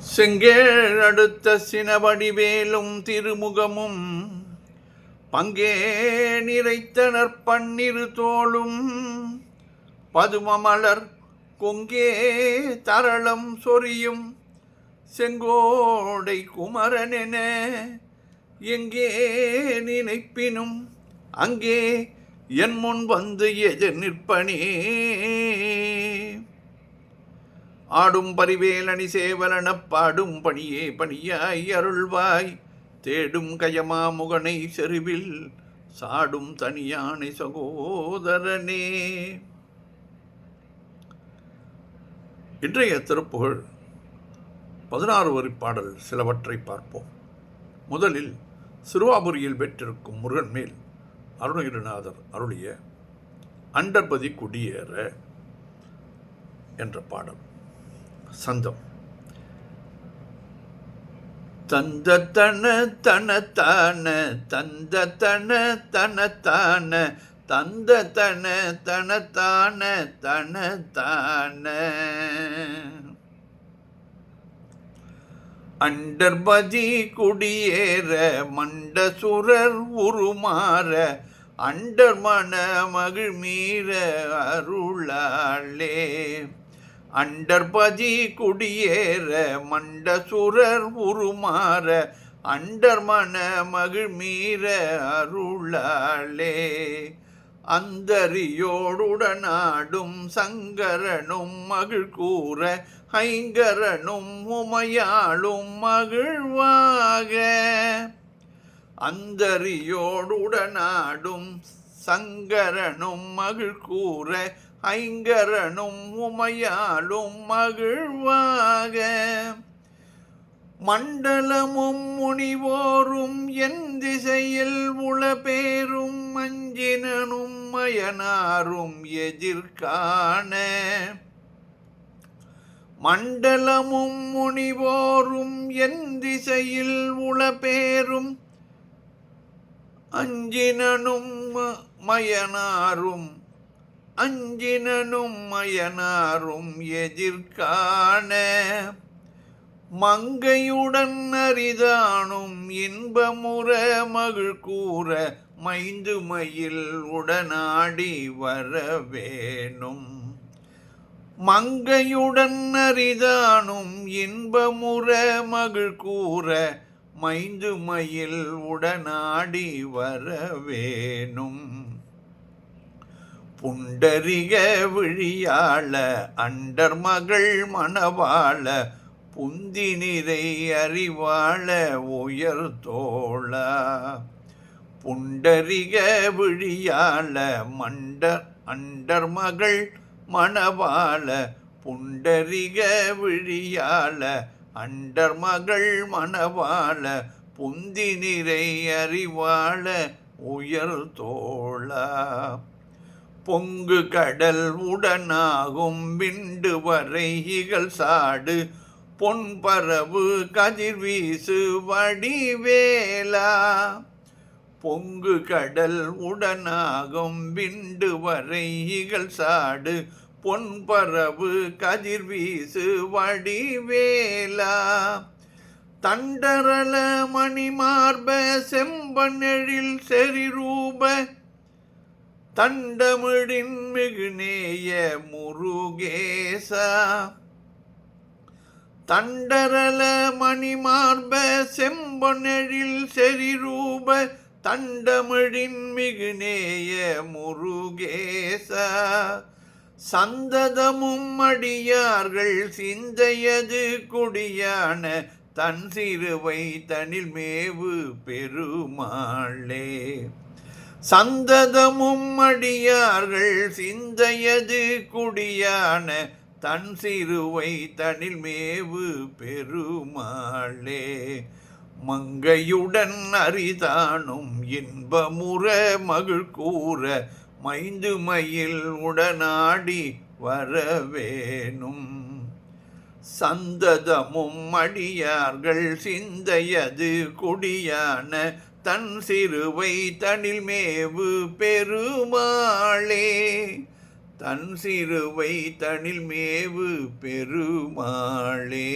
செங்கேழ் அடுத்த சினவடிவேலும் திருமுகமும் பங்கே நிறைத்தனர் பன்னிரு தோளும் பதுமமலர் கொங்கே தரளம் சொரியும் செங்கோடை குமரனென எங்கே நினைப்பினும் அங்கே என் முன் வந்து எதிர் நிற்பனே. ஆடும் பரிவேலணி சேவலனப் பாடும் பணியே பணியாய் அருள்வாய் தேடும் கயமா முகனை செருவில் சாடும் தனியானை சகோதரனே. இன்றைய திருப்புகழ் 16 வரி பாடல் சிலவற்றை பார்ப்போம். முதலில் சிறுவாபுரியில் பெற்றிருக்கும் முருகன் மேல் அருணகிரிநாதர் அருளிய அண்டர்பதி குடியேற என்ற பாடல். சந்தம் தந்த தன தனத்தான தந்த தன தனத்தான தந்த தன தனத்தான தனத்தான அண்டர்பதி குடியேற மண்டசுரர் உருமாற அண்டர் மன மகிழ்மீற அருளாளே. அண்டர்பதி குடியேற மண்டசுரர் உருமாற அண்டர் மன மகிழ்மீற அருளாளே. அந்தரியோடுடனாடும் சங்கரனும் மகிழ் கூற ஐங்கரனும் உமையாளும் மகிழ்வாக. அந்தரியோடுடனாடும் சங்கரனும் மகிழ் கூற ஐங்கரனும் உமையாளும் மகிழ்வாக. மண்டலமும் முனிவோரும் என் திசையில் உளபேரும் அஞ்சினனும் மயனாரும் எதிர்காண. மண்டலமும் முனிவோரும் என் திசையில் உளபேரும் அஞ்சினனும் மயனாரும் அஞ்சினனும் மயனாரும் எதிர்காண. மங்கையுடன் அரிதானும் இன்பமுற மகிழ் கூற மைந்து மயில் உடனாடி வரவேணும். மங்கையுடன் அரிதானும் இன்பமுற மகிழ் கூற மைந்து மயில் உடனாடி வரவேணும். புண்டரிக விழியாள அண்டர் மகள் மணவாள புந்தி நிறை அறிவாள உயர் தோளா. புண்டரிக விழியாள அண்டர் மகள் மணவாள புண்டரிக விழியாள அண்டர் மகள் மணவாள புந்தி நிறை அறிவாள உயர் தோளா. பொங்கு கடல் உடனாகும் விண்டு வரை இகழ் சாடு பொன்பரவு கதிர்வீசு வடிவேலா. பொங்கு கடல் உடனாகும் விண்டு வரை இகழ் சாடு பொன்பரவு கதிர்வீசு வடிவேலா. தண்டரல மணிமார்ப செம்பனெழில் செறிரூப தண்டமிழின் மிகுநேய முருகேசா. தண்டரல மணிமார்ப செம்பொனெழில் செறிரூப தண்டமிழின் மிகுநேய முருகேசா. சந்ததமும் அடியார்கள் சிந்தையது குடியான தன் சிறுவை தனில் மேவு பெருமாளே. சந்ததமும் அடியார்கள் சிந்தையது குடியான தன் சிறுவை தனில் மேவு பெருமாளே. மங்கையுடன் அரிதானும் இன்பமுற மகிழ் கூற மைந்து மயில் உடனாடி வரவேணும். சந்ததமும் அடியார்கள் சிந்தையது குடியான தன் சிறுவை தனில் மேவு பெருமாளே. தன் சிறுவை தனில் மேவு பெருமாளே.